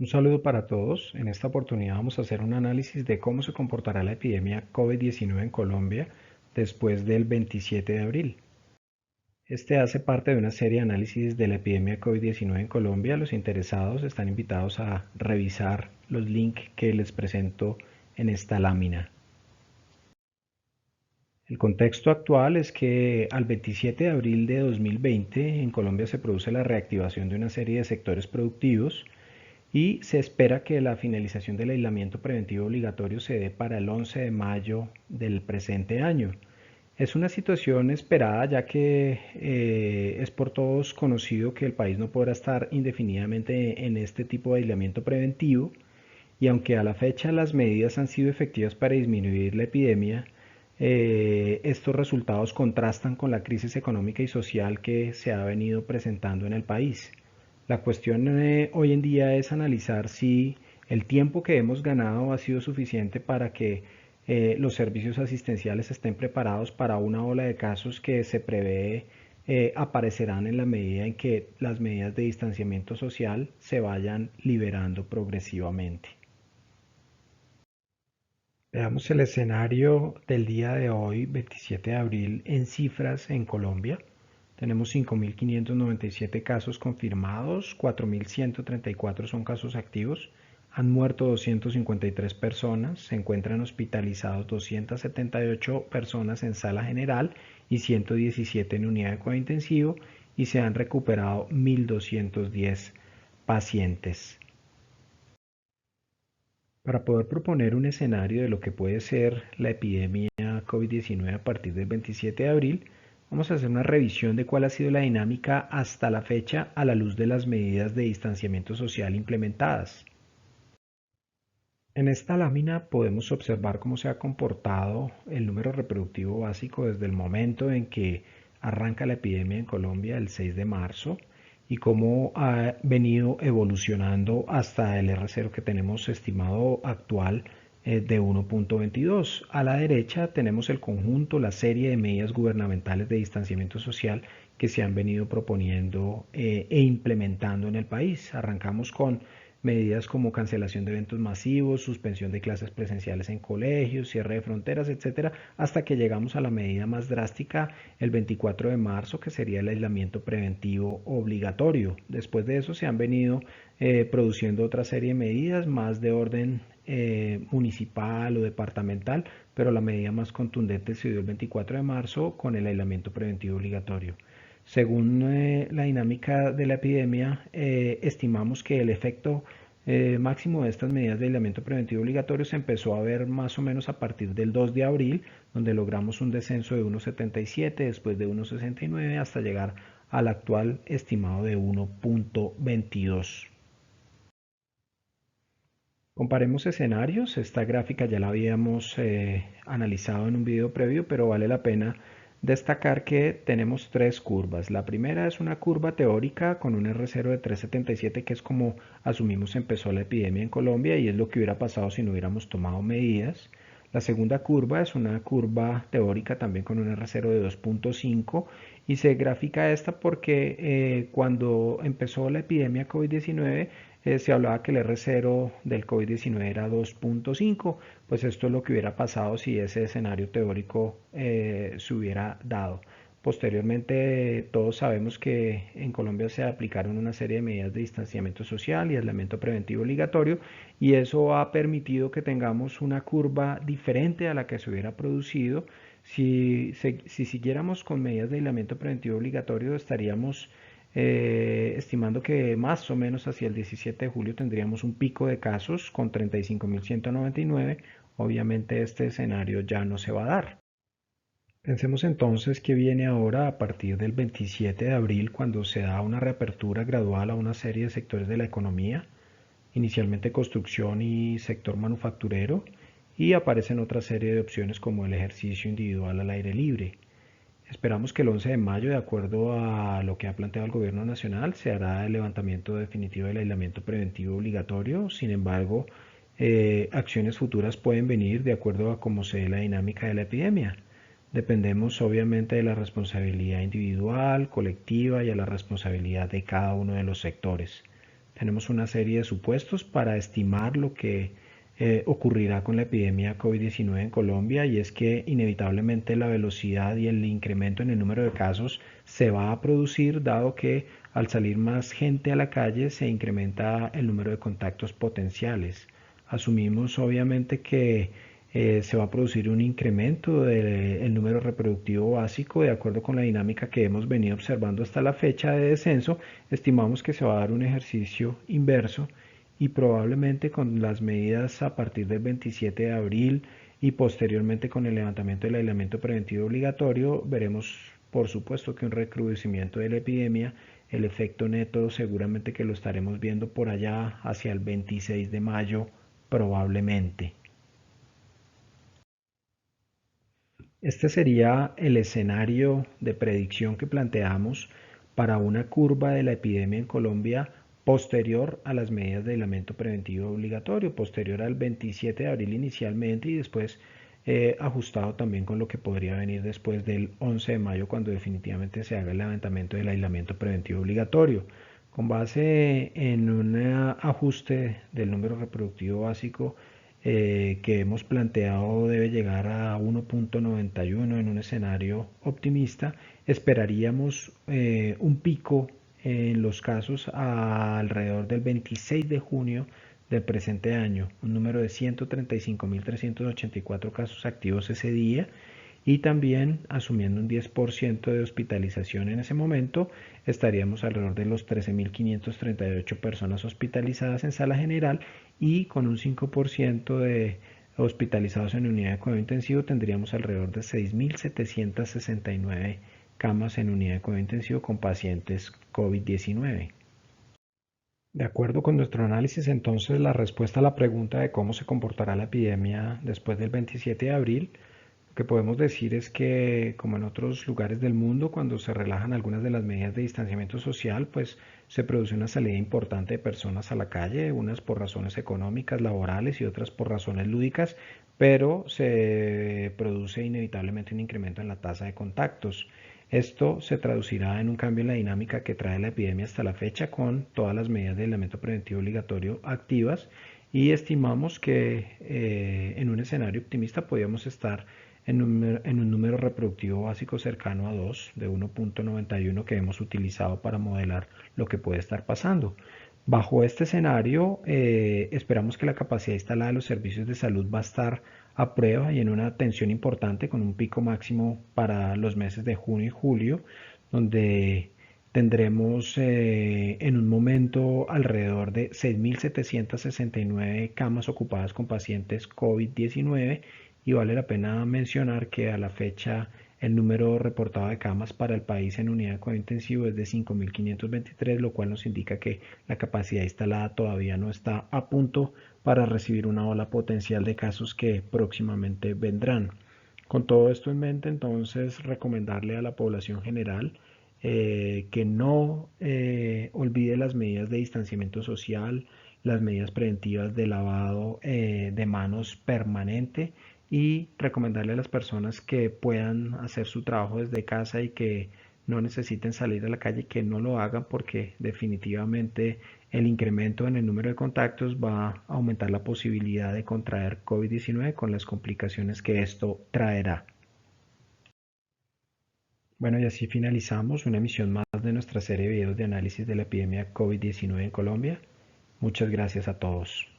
Un saludo para todos. En esta oportunidad vamos a hacer un análisis de cómo se comportará la epidemia COVID-19 en Colombia después del 27 de abril. Este hace parte de una serie de análisis de la epidemia COVID-19 en Colombia. Los interesados están invitados a revisar los links que les presento en esta lámina. El contexto actual es que al 27 de abril de 2020 en Colombia se produce la reactivación de una serie de sectores productivos y se espera que la finalización del aislamiento preventivo obligatorio se dé para el 11 de mayo del presente año. Es una situación esperada ya que es por todos conocido que el país no podrá estar indefinidamente en este tipo de aislamiento preventivo y aunque a la fecha las medidas han sido efectivas para disminuir la epidemia, estos resultados contrastan con la crisis económica y social que se ha venido presentando en el país. La cuestión hoy en día es analizar si el tiempo que hemos ganado ha sido suficiente para que los servicios asistenciales estén preparados para una ola de casos que se prevé aparecerán en la medida en que las medidas de distanciamiento social se vayan liberando progresivamente. Veamos el escenario del día de hoy, 27 de abril, en cifras en Colombia. Tenemos 5.597 casos confirmados, 4.134 son casos activos, han muerto 253 personas, se encuentran hospitalizados 278 personas en sala general y 117 en unidad de cuidado intensivo y se han recuperado 1.210 pacientes. Para poder proponer un escenario de lo que puede ser la epidemia COVID-19 a partir del 27 de abril, vamos a hacer una revisión de cuál ha sido la dinámica hasta la fecha a la luz de las medidas de distanciamiento social implementadas. En esta lámina podemos observar cómo se ha comportado el número reproductivo básico desde el momento en que arranca la epidemia en Colombia el 6 de marzo y cómo ha venido evolucionando hasta el R0 que tenemos estimado actual de 1.22. A la derecha tenemos el conjunto, la serie de medidas gubernamentales de distanciamiento social que se han venido proponiendo e implementando en el país. Arrancamos con medidas como cancelación de eventos masivos, suspensión de clases presenciales en colegios, cierre de fronteras, etcétera, hasta que llegamos a la medida más drástica el 24 de marzo, que sería el aislamiento preventivo obligatorio. Después de eso se han venido produciendo otra serie de medidas más de orden municipal o departamental, pero la medida más contundente se dio el 24 de marzo con el aislamiento preventivo obligatorio. Según la dinámica de la epidemia, estimamos que el efecto máximo de estas medidas de aislamiento preventivo obligatorio se empezó a ver más o menos a partir del 2 de abril, donde logramos un descenso de 1,77, después de 1,69, hasta llegar al actual estimado de 1.22. Comparemos escenarios. Esta gráfica ya la habíamos analizado en un video previo, pero vale la pena destacar que tenemos tres curvas. La primera es una curva teórica con un R0 de 3,77, que es como asumimos empezó la epidemia en Colombia y es lo que hubiera pasado si no hubiéramos tomado medidas. La segunda curva es una curva teórica también con un R0 de 2.5 y se grafica esta porque cuando empezó la epidemia COVID-19 se hablaba que el R0 del COVID-19 era 2.5, pues esto es lo que hubiera pasado si ese escenario teórico se hubiera dado. Posteriormente, todos sabemos que en Colombia se aplicaron una serie de medidas de distanciamiento social y aislamiento preventivo obligatorio y eso ha permitido que tengamos una curva diferente a la que se hubiera producido. Si siguiéramos con medidas de aislamiento preventivo obligatorio, estaríamos estimando que más o menos hacia el 17 de julio tendríamos un pico de casos con 35.199. Obviamente este escenario ya no se va a dar. Pensemos entonces que viene ahora a partir del 27 de abril, cuando se da una reapertura gradual a una serie de sectores de la economía, inicialmente construcción y sector manufacturero, y aparecen otra serie de opciones como el ejercicio individual al aire libre. Esperamos que el 11 de mayo, de acuerdo a lo que ha planteado el Gobierno Nacional, se hará el levantamiento definitivo del aislamiento preventivo obligatorio. Sin embargo, acciones futuras pueden venir de acuerdo a cómo se dé la dinámica de la epidemia. Dependemos obviamente de la responsabilidad individual, colectiva y a la responsabilidad de cada uno de los sectores. Tenemos una serie de supuestos para estimar lo que ocurrirá con la epidemia COVID-19 en Colombia, y es que inevitablemente la velocidad y el incremento en el número de casos se va a producir, dado que al salir más gente a la calle se incrementa el número de contactos potenciales. Asumimos obviamente que se va a producir un incremento del número reproductivo básico de acuerdo con la dinámica que hemos venido observando hasta la fecha de descenso. Estimamos que se va a dar un ejercicio inverso y probablemente con las medidas a partir del 27 de abril y posteriormente con el levantamiento del aislamiento preventivo obligatorio, veremos por supuesto que un recrudecimiento de la epidemia. El efecto neto seguramente que lo estaremos viendo por allá hacia el 26 de mayo probablemente. Este sería el escenario de predicción que planteamos para una curva de la epidemia en Colombia posterior a las medidas de aislamiento preventivo obligatorio, posterior al 27 de abril inicialmente y después ajustado también con lo que podría venir después del 11 de mayo cuando definitivamente se haga el levantamiento del aislamiento preventivo obligatorio. Con base en un ajuste del número reproductivo básico que hemos planteado debe llegar a 1.91 en un escenario optimista, esperaríamos un pico en los casos alrededor del 26 de junio del presente año, un número de 135.384 casos activos ese día, y también asumiendo un 10% de hospitalización en ese momento, estaríamos alrededor de los 13.538 personas hospitalizadas en sala general, y con un 5% de hospitalizados en unidad de cuidado intensivo tendríamos alrededor de 6.769 camas en unidad de cuidado intensivo con pacientes COVID-19. De acuerdo con nuestro análisis, entonces, la respuesta a la pregunta de cómo se comportará la epidemia después del 27 de abril, lo que podemos decir es que, como en otros lugares del mundo, cuando se relajan algunas de las medidas de distanciamiento social, pues se produce una salida importante de personas a la calle, unas por razones económicas, laborales y otras por razones lúdicas, pero se produce inevitablemente un incremento en la tasa de contactos. Esto se traducirá en un cambio en la dinámica que trae la epidemia hasta la fecha, con todas las medidas de aislamiento preventivo obligatorio activas, y estimamos que en un escenario optimista podríamos estar en un número reproductivo básico cercano a 2, de 1.91, que hemos utilizado para modelar lo que puede estar pasando. Bajo este escenario, esperamos que la capacidad instalada de los servicios de salud va a estar a prueba y en una tensión importante, con un pico máximo para los meses de junio y julio, donde tendremos en un momento alrededor de 6.769 camas ocupadas con pacientes COVID-19, y vale la pena mencionar que a la fecha el número reportado de camas para el país en unidad de cuidado intensivo es de 5.523, lo cual nos indica que la capacidad instalada todavía no está a punto para recibir una ola potencial de casos que próximamente vendrán. Con todo esto en mente, entonces, recomendarle a la población general que no olvide las medidas de distanciamiento social, las medidas preventivas de lavado de manos permanente, y recomendarle a las personas que puedan hacer su trabajo desde casa y que no necesiten salir a la calle que no lo hagan, porque definitivamente el incremento en el número de contactos va a aumentar la posibilidad de contraer COVID-19 con las complicaciones que esto traerá. Bueno, y así finalizamos una emisión más de nuestra serie de videos de análisis de la epidemia COVID-19 en Colombia. Muchas gracias a todos.